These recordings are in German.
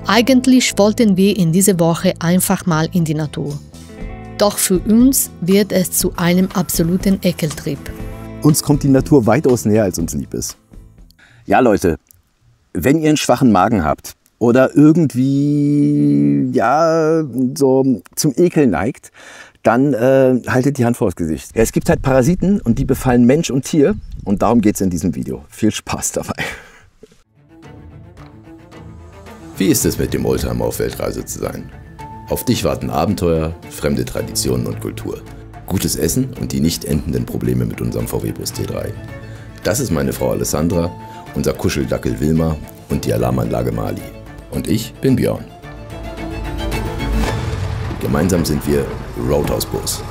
Eigentlich wollten wir in dieser Woche einfach mal in die Natur. Doch für uns wird es zu einem absoluten Ekeltrip. Uns kommt die Natur weitaus näher, als uns lieb ist. Ja, Leute, wenn ihr einen schwachen Magen habt oder irgendwie ja, so zum Ekel neigt, dann haltet die Hand vors Gesicht. Ja, es gibt halt Parasiten und die befallen Mensch und Tier und darum geht es in diesem Video. Viel Spaß dabei. Wie ist es, mit dem Oldtimer auf Weltreise zu sein? Auf dich warten Abenteuer, fremde Traditionen und Kultur. Gutes Essen und die nicht endenden Probleme mit unserem VW-Bus T3. Das ist meine Frau Alessandra, unser Kuscheldackel Wilma und die Alarmanlage Mali. Und ich bin Björn. Gemeinsam sind wir Roadhouse Bus.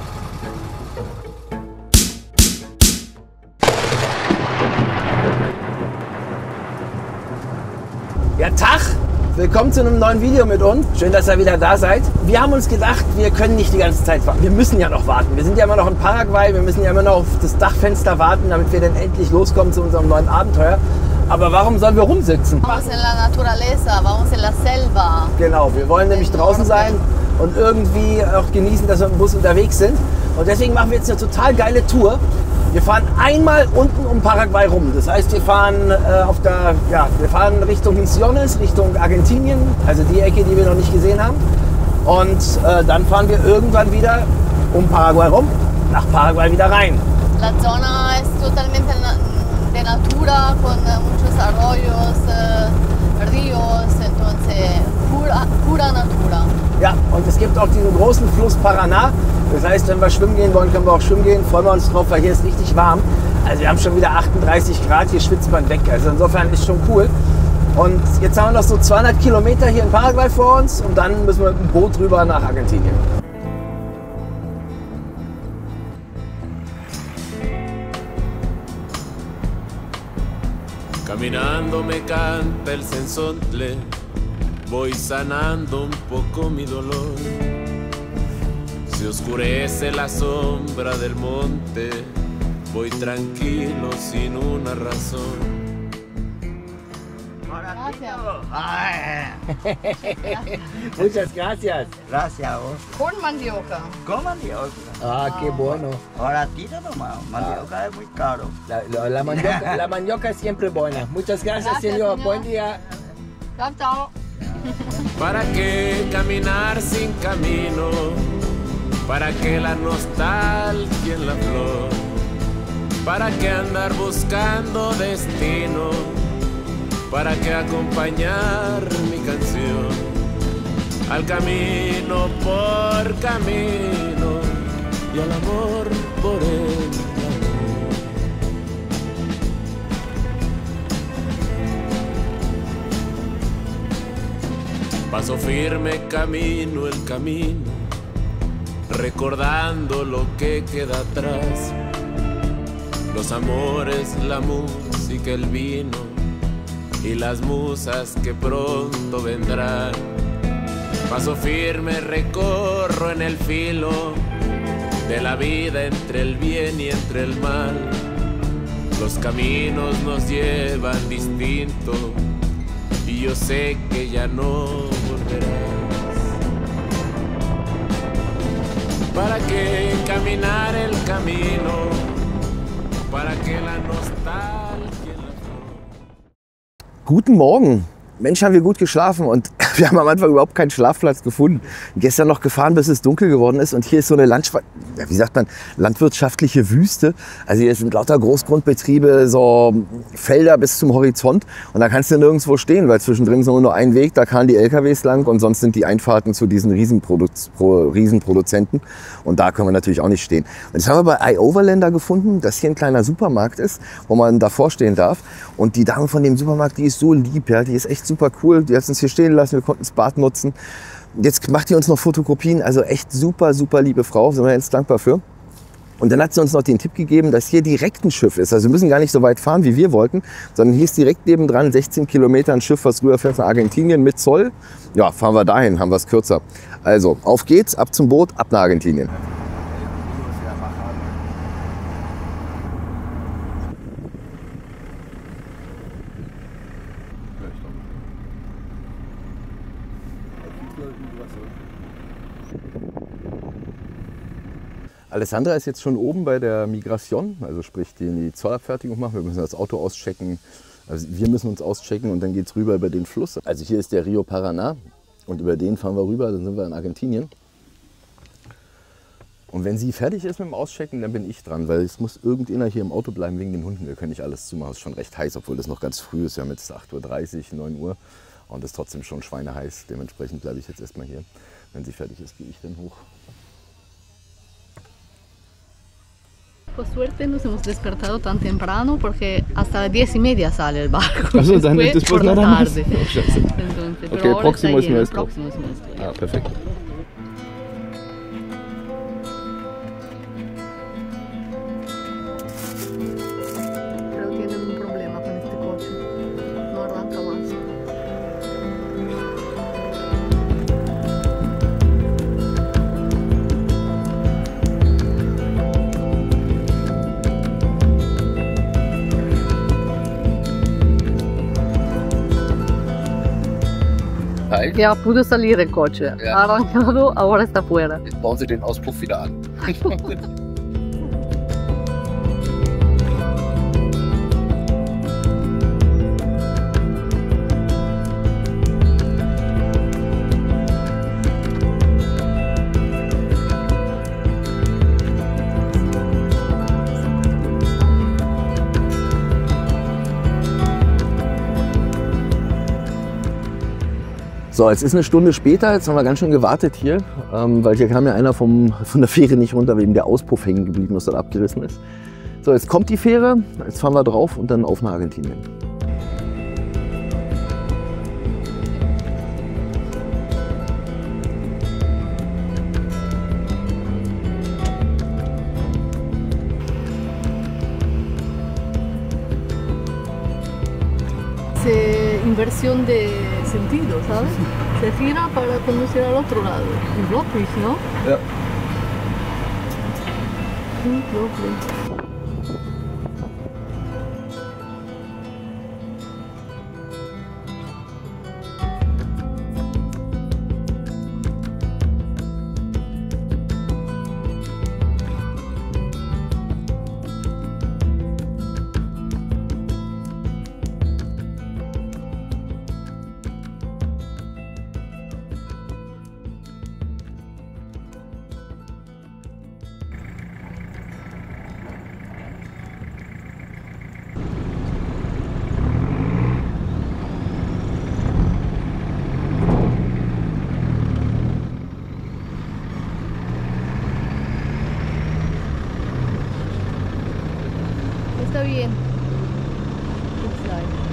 Ja, Tag! Willkommen zu einem neuen Video mit uns. Schön, dass ihr wieder da seid. Wir haben uns gedacht, wir können nicht die ganze Zeit warten. Wir müssen ja noch warten. Wir sind ja immer noch in Paraguay. Wir müssen ja immer noch auf das Dachfenster warten, damit wir dann endlich loskommen zu unserem neuen Abenteuer. Aber warum sollen wir rumsitzen? Vamos en la naturaleza, vamos en la selva. Genau, wir wollen nämlich draußen sein und irgendwie auch genießen, dass wir im Bus unterwegs sind. Und deswegen machen wir jetzt eine total geile Tour. Wir fahren einmal unten um Paraguay rum. Das heißt, wir fahren, wir fahren Richtung Misiones, Richtung Argentinien, also die Ecke, die wir noch nicht gesehen haben. Und dann fahren wir irgendwann wieder um Paraguay rum, nach Paraguay wieder rein. La zona es totalmente de natura, con muchos arroyos, ríos, entonces pura natura. Ja, und es gibt auch diesen großen Fluss Paraná. Das heißt, wenn wir schwimmen gehen wollen, können wir auch schwimmen gehen. Freuen wir uns drauf, weil hier ist richtig warm. Also wir haben schon wieder 38 Grad, hier schwitzt man weg. Also insofern ist schon cool. Und jetzt haben wir noch so 200 Kilometer hier in Paraguay vor uns und dann müssen wir mit dem Boot rüber nach Argentinien. Caminando me canta el cenzontle, voy sanando un poco mi dolor. Se oscurece la sombra del monte, voy tranquilo sin una razón. Muchas gracias. Gracias a vos. Con mandioca. ¿Cómo mandioca? Ah, qué bueno. Ahora tira nomás. Mandioca es muy caro. La mandioca es siempre buena. Muchas gracias, señor. Buen día. Chao, chao. ¿Para qué caminar sin camino? ¿Para qué la nostalgia en la flor? ¿Para qué andar buscando destino? ¿Para qué acompañar mi canción? Al camino por camino y al amor por el amor. Paso firme, camino el camino, recordando lo que queda atrás. Los amores, la música, el vino y las musas que pronto vendrán. Paso firme, recorro en el filo de la vida, entre el bien y entre el mal. Los caminos nos llevan distinto y yo sé que ya no volverás. ¿Para qué caminar el camino? ¿Para qué la nostalgia en la flor? Guten Morgen. Mensch, haben wir gut geschlafen und wir haben am Anfang überhaupt keinen Schlafplatz gefunden. Gestern noch gefahren, bis es dunkel geworden ist und hier ist so eine landwirtschaftliche Wüste. Also hier sind lauter Großgrundbetriebe, so Felder bis zum Horizont und da kannst du nirgendwo stehen, weil zwischendrin ist nur ein Weg, da fahren die LKWs lang und sonst sind die Einfahrten zu diesen Riesenproduzenten und da können wir natürlich auch nicht stehen. Und jetzt haben wir bei iOverlander gefunden, dass hier ein kleiner Supermarkt ist, wo man davor stehen darf und die Dame von dem Supermarkt, die ist so lieb, ja, die ist echt super cool, die hat uns hier stehen lassen, wir konnten das Bad nutzen. Jetzt macht die uns noch Fotokopien, also echt super, super liebe Frau, sind wir jetzt dankbar für. Und dann hat sie uns noch den Tipp gegeben, dass hier direkt ein Schiff ist. Also wir müssen gar nicht so weit fahren, wie wir wollten, sondern hier ist direkt nebendran 16 Kilometer ein Schiff, was rüberfährt nach Argentinien mit Zoll. Ja, fahren wir dahin, haben wir es kürzer. Also, auf geht's, ab zum Boot, ab nach Argentinien. Alessandra ist jetzt schon oben bei der Migration, also sprich die Zollabfertigung machen. Wir müssen das Auto auschecken. Also wir müssen uns auschecken und dann geht es rüber über den Fluss. Also hier ist der Rio Paraná und über den fahren wir rüber, dann sind wir in Argentinien. Und wenn sie fertig ist mit dem Auschecken, dann bin ich dran, weil es muss irgendeiner hier im Auto bleiben wegen den Hunden. Wir können nicht alles zumachen, es ist schon recht heiß, obwohl es noch ganz früh ist. Wir haben jetzt 8:30 Uhr, 9 Uhr und es ist trotzdem schon schweineheiß. Dementsprechend bleibe ich jetzt erstmal hier. Wenn sie fertig ist, gehe ich dann hoch. Por suerte nos hemos despertado tan temprano porque hasta las 10:30 sale el barco. Also dann después después por la nada más. tarde. Oh, scheiße. Entonces, Okay, pero ahora próximo está es lleno, nuestro. próximo es nuestro, ya. Ah, perfekt. Pero tienen un problema con este coche. No arranca más. Ya pudo salir el coche. Ja. Ha arrancado, ahora está fuera. Jetzt bauen Sie den Auspuff wieder an. So, jetzt ist eine Stunde später, jetzt haben wir ganz schön gewartet hier, weil hier kam ja einer von der Fähre nicht runter, wegen der Auspuff hängen geblieben, was dann abgerissen ist. So, jetzt kommt die Fähre, jetzt fahren wir drauf und dann auf nach Argentinien. Inversión de sentido, ¿sabes? Se gira para conducir al otro lado. Unglaublich, ¿no? Ja. Unglaublich. Está bien.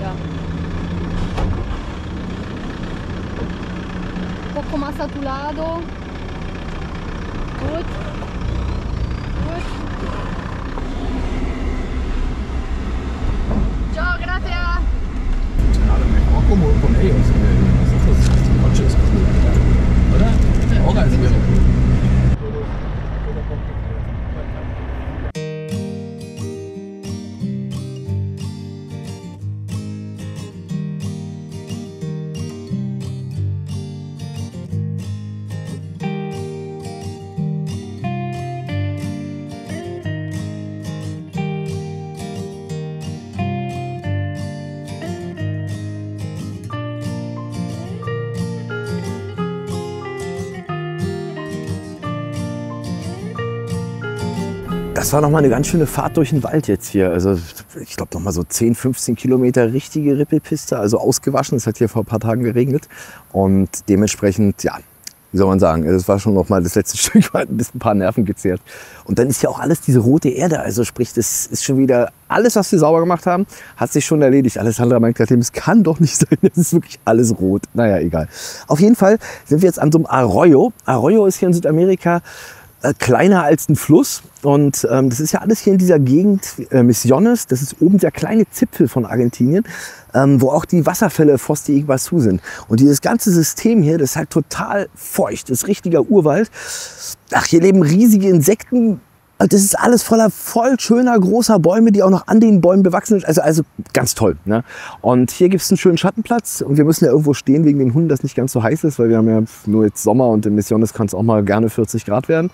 Ya. Un poco más a tu lado. Gut. Gut. Ciao, gracias. Como con ellos. Das Quatsch ist cool. Oder? Auch als wir. Das war noch mal eine ganz schöne Fahrt durch den Wald jetzt hier. Also ich glaube noch mal so 10, 15 Kilometer richtige Rippelpiste, also ausgewaschen. Es hat hier vor ein paar Tagen geregnet und dementsprechend, ja, wie soll man sagen, das war schon noch mal das letzte Stück, ein paar Nerven gezehrt. Und dann ist ja auch alles diese rote Erde, also sprich, das ist schon wieder alles, was wir sauber gemacht haben, hat sich schon erledigt. Alessandra meint gerade, es kann doch nicht sein, das ist wirklich alles rot. Naja, egal. Auf jeden Fall sind wir jetzt an so einem Arroyo. Arroyo ist hier in Südamerika kleiner als ein Fluss und das ist ja alles hier in dieser Gegend, Misiones, das ist oben der kleine Zipfel von Argentinien, wo auch die Wasserfälle Foz de Iguazú sind. Und dieses ganze System hier, das ist halt total feucht, das ist richtiger Urwald. Ach, hier leben riesige Insekten, das ist alles voll schöner, großer Bäume, die auch noch an den Bäumen bewachsen sind. Also ganz toll. Ne? Und hier gibt es einen schönen Schattenplatz. Und wir müssen ja irgendwo stehen wegen den Hunden, dass nicht ganz so heiß ist, weil wir haben ja nur jetzt Sommer und in Misiones kann es auch mal gerne 40 Grad werden.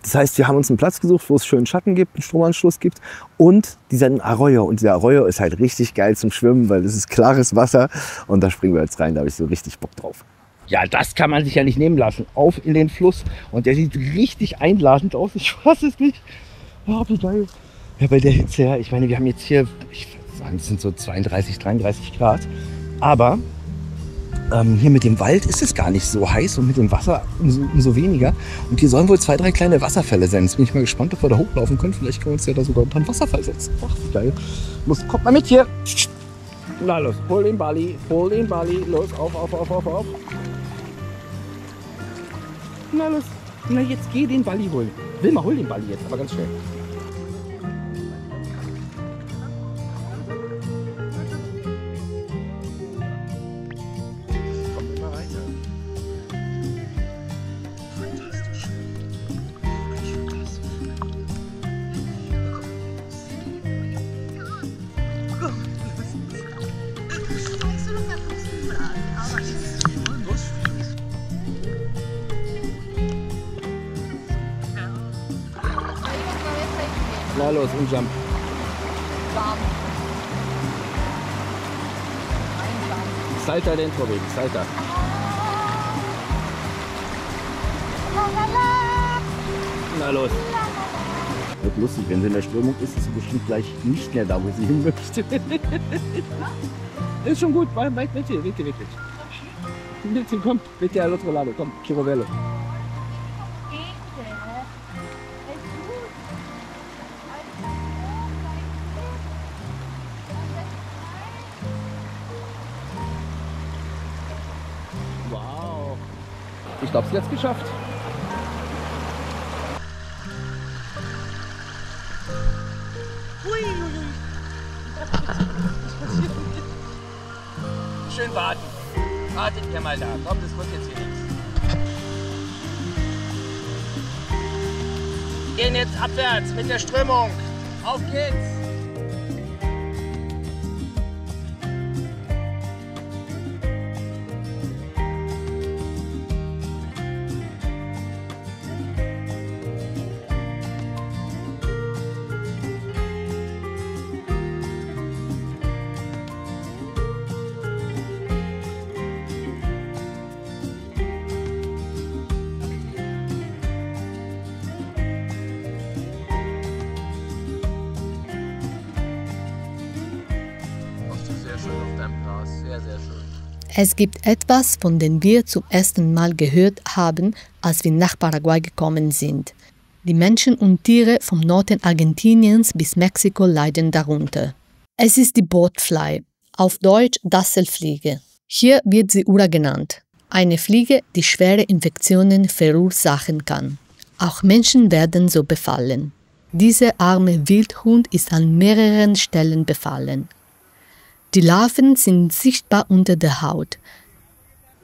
Das heißt, wir haben uns einen Platz gesucht, wo es schönen Schatten gibt, einen Stromanschluss gibt und diesen Arroyo. Und dieser Arroyo ist halt richtig geil zum Schwimmen, weil es ist klares Wasser. Und da springen wir jetzt rein, da habe ich so richtig Bock drauf. Ja, das kann man sich ja nicht nehmen lassen. Auf in den Fluss. Und der sieht richtig einladend aus. Ich fasse es nicht. Ja, wie geil. Ja, bei der Hitze, ja. Ich meine, wir haben jetzt hier, ich würde sagen, es sind so 32, 33 Grad. Aber hier mit dem Wald ist es gar nicht so heiß und mit dem Wasser umso weniger. Und hier sollen wohl 2, 3 kleine Wasserfälle sein. Jetzt bin ich mal gespannt, ob wir da hochlaufen können. Vielleicht können wir uns ja da sogar unter einen Wasserfall setzen. Ach, wie geil. Los, kommt mal mit hier. Na los, hol den Balli. Los, auf. Na los, na jetzt geh den Balli holen. Wilma, hol den Balli jetzt, aber ganz schnell. Komm immer weiter. Fantastisch. Na los, und jump. Salta dentro, Baby, salta. Na los. Wird lustig, wenn sie in der Strömung ist, ist sie bestimmt gleich nicht mehr da, wo sie hin möchte. Ist schon gut, vete. Vete, komm, vete al otro lado, komm, quiero verlo. Wow. Ich glaube, sie hat es geschafft. Schön warten. Wartet ihr mal da. Komm, das wird jetzt hier nichts. Wir gehen jetzt abwärts mit der Strömung. Auf geht's! Es gibt etwas, von dem wir zum ersten Mal gehört haben, als wir nach Paraguay gekommen sind. Die Menschen und Tiere vom Norden Argentiniens bis Mexiko leiden darunter. Es ist die Boatfly, auf Deutsch Dasselfliege. Hier wird sie Ura genannt. Eine Fliege, die schwere Infektionen verursachen kann. Auch Menschen werden so befallen. Dieser arme Wildhund ist an mehreren Stellen befallen. Die Larven sind sichtbar unter der Haut.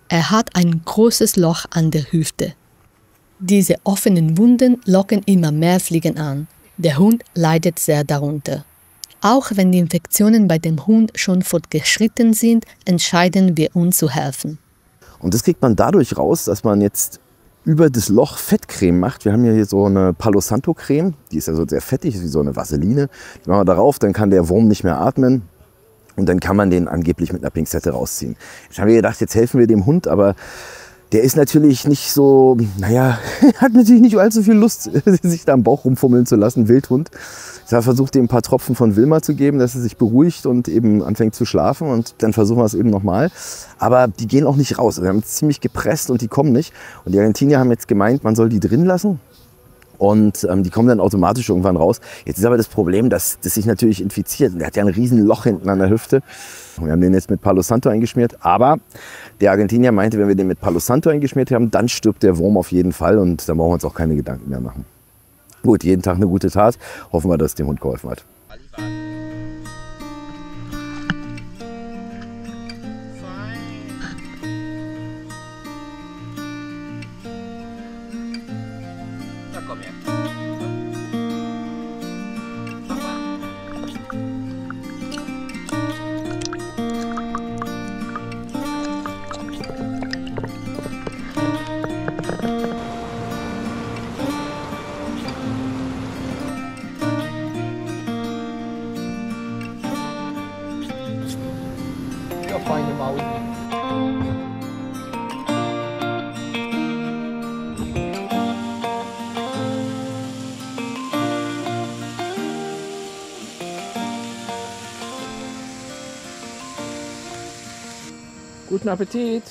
Er hat ein großes Loch an der Hüfte. Diese offenen Wunden locken immer mehr Fliegen an. Der Hund leidet sehr darunter. Auch wenn die Infektionen bei dem Hund schon fortgeschritten sind, entscheiden wir uns zu helfen. Und das kriegt man dadurch raus, dass man jetzt über das Loch Fettcreme macht. Wir haben hier so eine Palo Santo Creme, die ist also sehr fettig, wie so eine Vaseline. Die machen wir darauf, dann kann der Wurm nicht mehr atmen. Und dann kann man den angeblich mit einer Pinzette rausziehen. Jetzt haben wir gedacht, jetzt helfen wir dem Hund, aber der ist natürlich nicht so, naja, hat natürlich nicht allzu viel Lust, sich da am Bauch rumfummeln zu lassen, Wildhund. Ich habe versucht, ihm ein paar Tropfen von Wilma zu geben, dass er sich beruhigt und eben anfängt zu schlafen. Und dann versuchen wir es eben nochmal. Aber die gehen auch nicht raus. Wir haben es ziemlich gepresst und die kommen nicht. Und die Argentinier haben jetzt gemeint, man soll die drin lassen. Und die kommen dann automatisch irgendwann raus. Jetzt ist aber das Problem, dass das sich natürlich infiziert. Der hat ja ein riesen Loch hinten an der Hüfte. Und wir haben den jetzt mit Palo Santo eingeschmiert. Aber der Argentinier meinte, wenn wir den mit Palo Santo eingeschmiert haben, dann stirbt der Wurm auf jeden Fall. Und da brauchen wir uns auch keine Gedanken mehr machen. Gut, jeden Tag eine gute Tat. Hoffen wir, dass es dem Hund geholfen hat. Guten Appetit.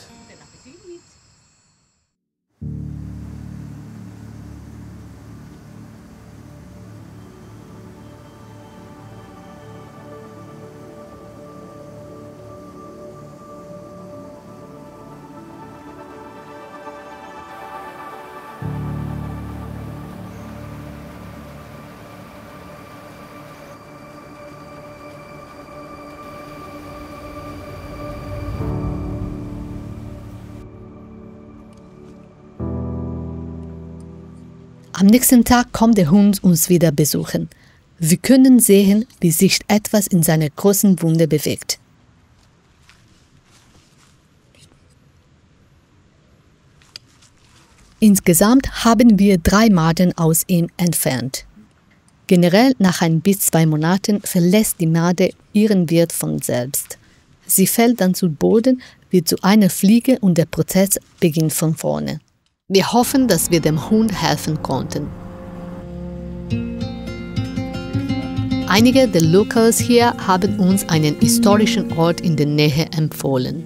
Am nächsten Tag kommt der Hund uns wieder besuchen. Wir können sehen, wie sich etwas in seiner großen Wunde bewegt. Insgesamt haben wir 3 Maden aus ihm entfernt. Generell nach 1 bis 2 Monaten verlässt die Made ihren Wirt von selbst. Sie fällt dann zu Boden, wird zu einer Fliege und der Prozess beginnt von vorne. Wir hoffen, dass wir dem Hund helfen konnten. Einige der Locals hier haben uns einen historischen Ort in der Nähe empfohlen.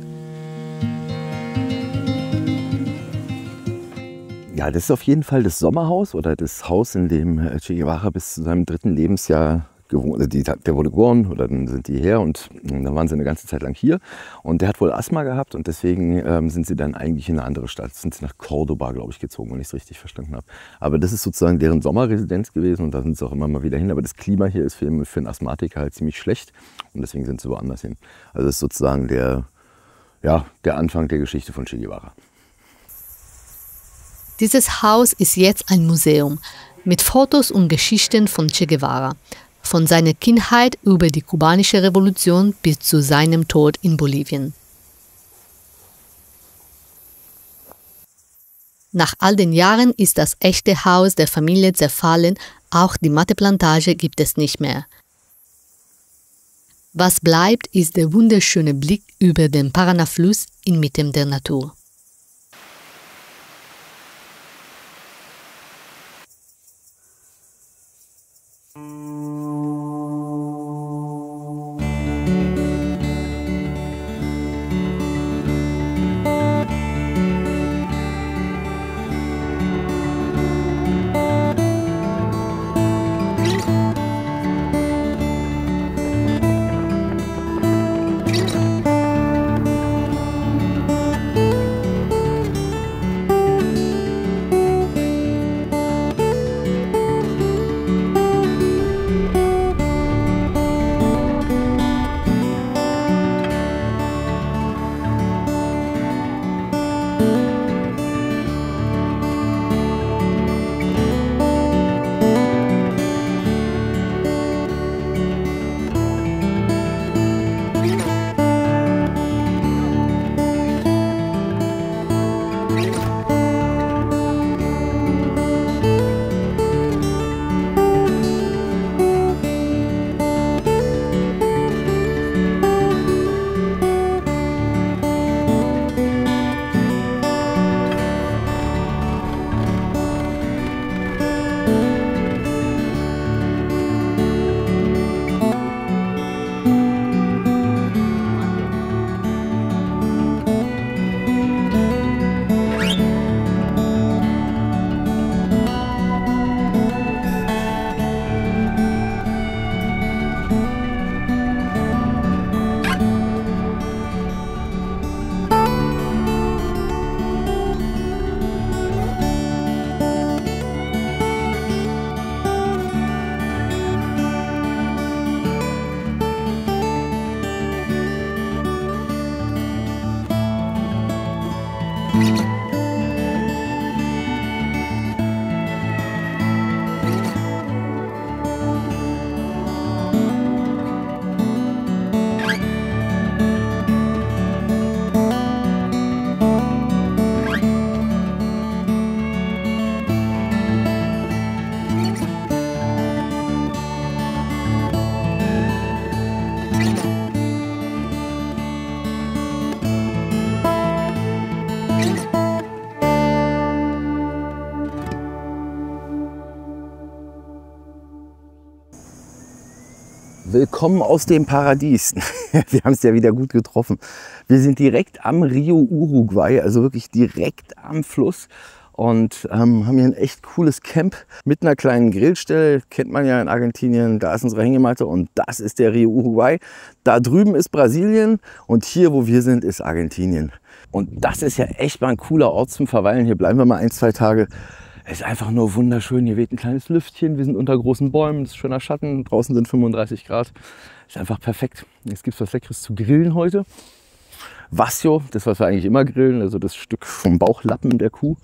Ja, das ist auf jeden Fall das Sommerhaus oder das Haus, in dem Che Guevara bis zu seinem 3. Lebensjahr gewohnt, also der wurde geboren oder dann sind die her und dann waren sie eine ganze Zeit lang hier. Und der hat wohl Asthma gehabt und deswegen sind sie dann eigentlich in eine andere Stadt, sind sie nach Cordoba, glaube ich, gezogen, wenn ich es richtig verstanden habe. Aber das ist sozusagen deren Sommerresidenz gewesen und da sind sie auch immer mal wieder hin. Aber das Klima hier ist für einen Asthmatiker halt ziemlich schlecht und deswegen sind sie woanders hin. Also das ist sozusagen der Anfang der Geschichte von Che Guevara. Dieses Haus ist jetzt ein Museum mit Fotos und Geschichten von Che Guevara, von seiner Kindheit über die kubanische Revolution bis zu seinem Tod in Bolivien. Nach all den Jahren ist das echte Haus der Familie zerfallen, auch die Mateplantage gibt es nicht mehr. Was bleibt, ist der wunderschöne Blick über den Paraná-Fluss inmitten der Natur. Willkommen aus dem Paradies. Wir haben es ja wieder gut getroffen. Wir sind direkt am Rio Uruguay, also wirklich direkt am Fluss. Und haben hier ein echt cooles Camp mit einer kleinen Grillstelle. Kennt man ja in Argentinien. Da ist unsere Hängematte und das ist der Rio Uruguay. Da drüben ist Brasilien und hier, wo wir sind, ist Argentinien. Und das ist ja echt mal ein cooler Ort zum Verweilen. Hier bleiben wir mal 1, 2 Tage. Es ist einfach nur wunderschön. Hier weht ein kleines Lüftchen. Wir sind unter großen Bäumen. Es ist schöner Schatten. Draußen sind 35 Grad. Ist einfach perfekt. Jetzt gibt es was Leckeres zu grillen heute. Vasio, das was wir eigentlich immer grillen. Also das Stück vom Bauchlappen der Kuh.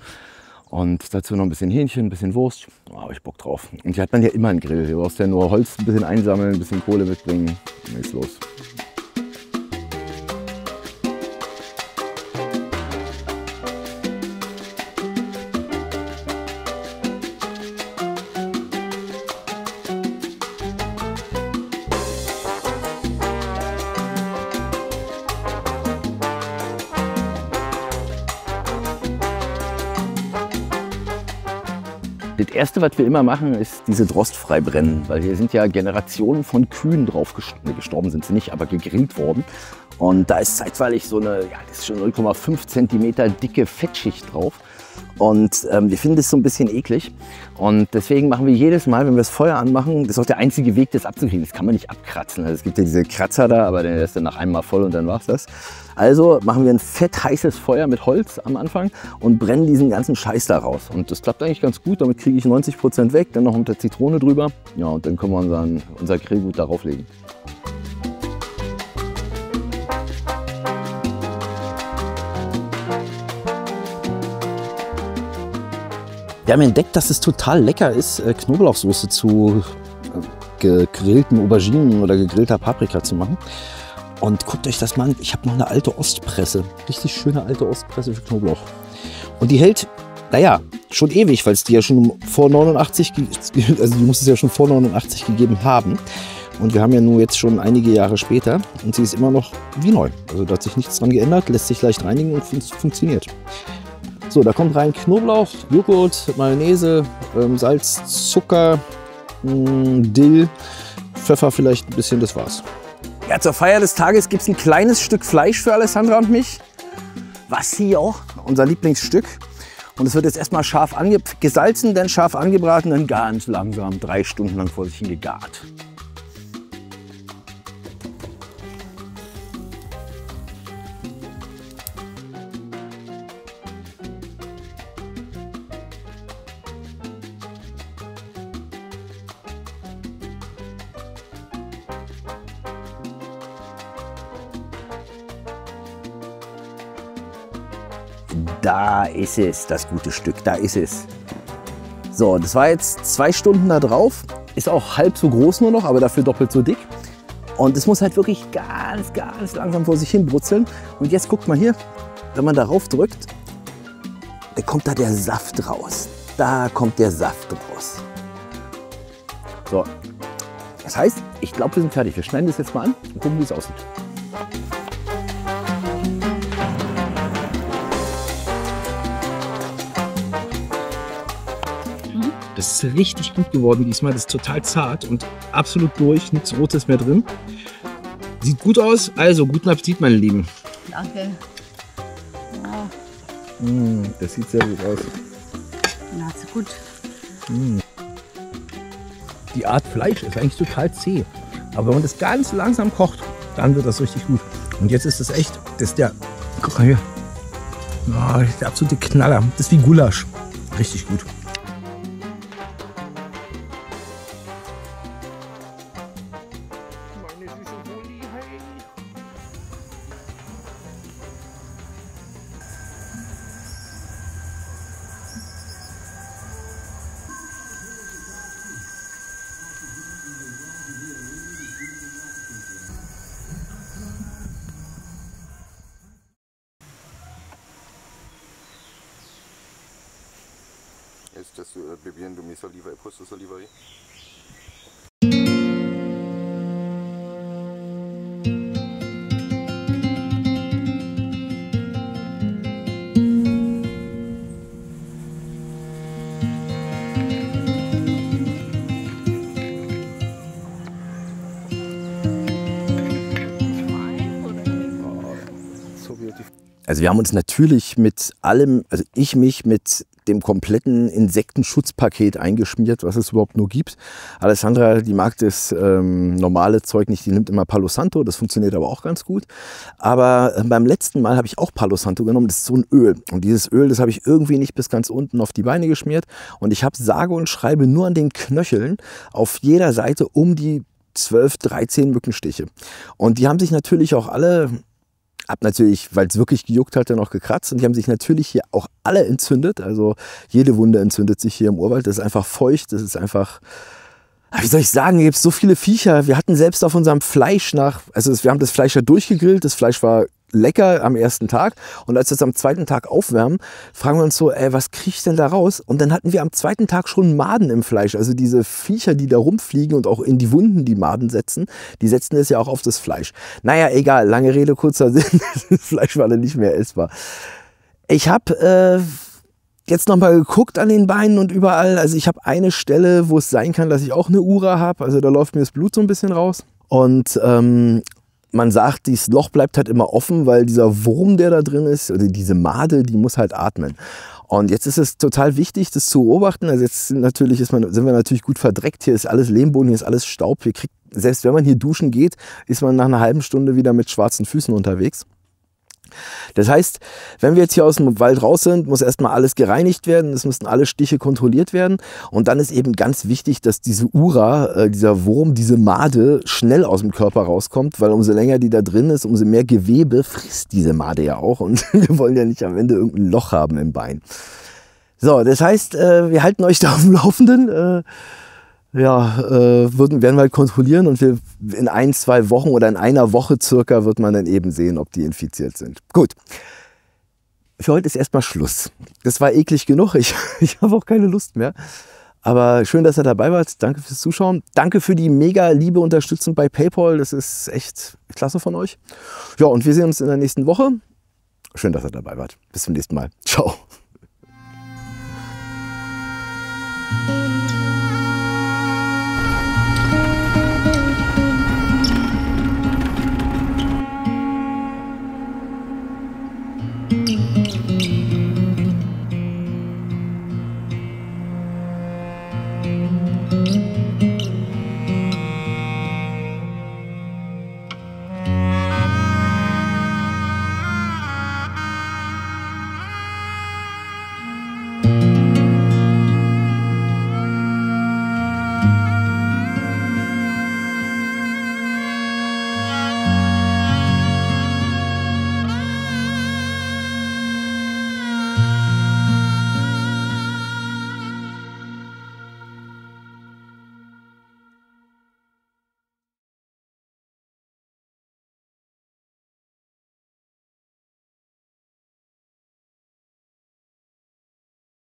Und dazu noch ein bisschen Hähnchen, ein bisschen Wurst. Da habe ich Bock drauf. Und hier hat man ja immer einen Grill. Hier brauchst du ja nur Holz ein bisschen einsammeln, ein bisschen Kohle mitbringen. Dann geht's los. Das Erste, was wir immer machen, ist diese Drostfrei brennen, weil hier sind ja Generationen von Kühen drauf gestorben, sind sie nicht, aber gegrillt worden. Und da ist zeitweilig so eine, ja, das ist schon 0,5 cm dicke Fettschicht drauf. Und wir finden das so ein bisschen eklig. Und deswegen machen wir jedes Mal, wenn wir das Feuer anmachen, das ist auch der einzige Weg, das abzukriegen. Das kann man nicht abkratzen. Also es gibt ja diese Kratzer da, aber der ist dann nach einem Mal voll und dann war's das. Also machen wir ein fett heißes Feuer mit Holz am Anfang und brennen diesen ganzen Scheiß da raus. Und das klappt eigentlich ganz gut. Damit kriege ich 90% weg, dann noch mit der Zitrone drüber. Ja, und dann können wir unser Grillgut darauf legen. Wir haben entdeckt, dass es total lecker ist, Knoblauchsoße zu gegrillten Auberginen oder gegrillter Paprika zu machen. Und guckt euch das mal an, ich habe noch eine alte Ostpresse, richtig schöne alte Ostpresse für Knoblauch. Und die hält, naja, schon ewig, weil es die ja schon vor 89, also die muss es ja schon vor 89 gegeben haben. Und wir haben ja nur jetzt schon einige Jahre später und sie ist immer noch wie neu. Also da hat sich nichts dran geändert, lässt sich leicht reinigen und funktioniert. So, da kommt rein Knoblauch, Joghurt, Mayonnaise, Salz, Zucker, Dill, Pfeffer vielleicht ein bisschen, das war's. Ja, zur Feier des Tages gibt es ein kleines Stück Fleisch für Alessandra und mich. Vasio, unser Lieblingsstück. Und es wird jetzt erstmal scharf gesalzen, dann scharf angebraten, dann ganz langsam 3 Stunden lang vor sich hin gegart. Da ist es, das gute Stück, da ist es. So, das war jetzt 2 Stunden da drauf. Ist auch halb so groß nur noch, aber dafür doppelt so dick. Und es muss halt wirklich ganz, ganz langsam vor sich hin brutzeln. Und jetzt guckt mal hier, wenn man darauf drückt, dann kommt da der Saft raus. Da kommt der Saft raus. So, das heißt, ich glaube, wir sind fertig. Wir schneiden das jetzt mal an und gucken, wie es aussieht. Das ist richtig gut geworden diesmal. Das ist total zart und absolut durch. Nichts Rotes mehr drin. Sieht gut aus. Also, guten Appetit, meine Lieben. Danke. Das sieht sehr gut aus. Ja, ist gut. Die Art Fleisch ist eigentlich total zäh. Aber wenn man das ganz langsam kocht, dann wird das richtig gut. Und jetzt ist das echt, das ist der, guck mal hier. Oh, das ist der absolute Knaller. Das ist wie Gulasch. Richtig gut. ¿Estás bebiendo mi saliva y puesto saliva ahí? Also wir haben uns natürlich mit allem, also ich mich mit dem kompletten Insektenschutzpaket eingeschmiert, was es überhaupt nur gibt. Alessandra, die mag das normale Zeug nicht, die nimmt immer Palo Santo, das funktioniert aber auch ganz gut. Aber beim letzten Mal habe ich auch Palo Santo genommen, das ist so ein Öl. Und dieses Öl, das habe ich irgendwie nicht bis ganz unten auf die Beine geschmiert. Und ich habe sage und schreibe nur an den Knöcheln auf jeder Seite um die 12, 13 Mückenstiche. Und die haben sich natürlich auch alle... Hab natürlich, weil es wirklich gejuckt hat, dann auch gekratzt und die haben sich natürlich hier auch alle entzündet. Also jede Wunde entzündet sich hier im Urwald. Das ist einfach feucht, das ist einfach, wie soll ich sagen, hier gibt es so viele Viecher. Wir hatten selbst auf unserem Fleisch wir haben das Fleisch ja durchgegrillt, das Fleisch war lecker am ersten Tag und als wir es am zweiten Tag aufwärmen, fragen wir uns so, was kriege ich denn da raus? Und dann hatten wir am zweiten Tag schon Maden im Fleisch, also diese Viecher, die da rumfliegen und auch in die Wunden die Maden setzen, die setzen es ja auch auf das Fleisch. Naja, egal, lange Rede, kurzer Sinn, das Fleisch war dann nicht mehr essbar. Ich habe jetzt nochmal geguckt an den Beinen und überall, also ich habe eine Stelle, wo es sein kann, dass ich auch eine Ura habe, also da läuft mir das Blut so ein bisschen raus und man sagt, dieses Loch bleibt halt immer offen, weil dieser Wurm, der da drin ist, oder diese Made, die muss halt atmen. Und jetzt ist es total wichtig, das zu beobachten. Also jetzt sind wir natürlich gut verdreckt. Hier ist alles Lehmboden, hier ist alles Staub. Selbst wenn man hier duschen geht, ist man nach einer halben Stunde wieder mit schwarzen Füßen unterwegs. Das heißt, wenn wir jetzt hier aus dem Wald raus sind, muss erstmal alles gereinigt werden, es müssen alle Stiche kontrolliert werden und dann ist eben ganz wichtig, dass diese Ura, dieser Wurm, diese Made schnell aus dem Körper rauskommt, weil umso länger die da drin ist, umso mehr Gewebe frisst diese Made ja auch und wir wollen ja nicht am Ende irgendein Loch haben im Bein. So, das heißt, wir halten euch da auf dem Laufenden. Werden wir halt kontrollieren und in 1, 2 Wochen oder in einer Woche circa wird man dann eben sehen, ob die infiziert sind. Gut, für heute ist erstmal Schluss. Das war eklig genug, ich habe auch keine Lust mehr. Aber schön, dass ihr dabei wart. Danke fürs Zuschauen. Danke für die mega liebe Unterstützung bei PayPal. Das ist echt klasse von euch. Ja, und wir sehen uns in der nächsten Woche. Schön, dass ihr dabei wart. Bis zum nächsten Mal. Ciao.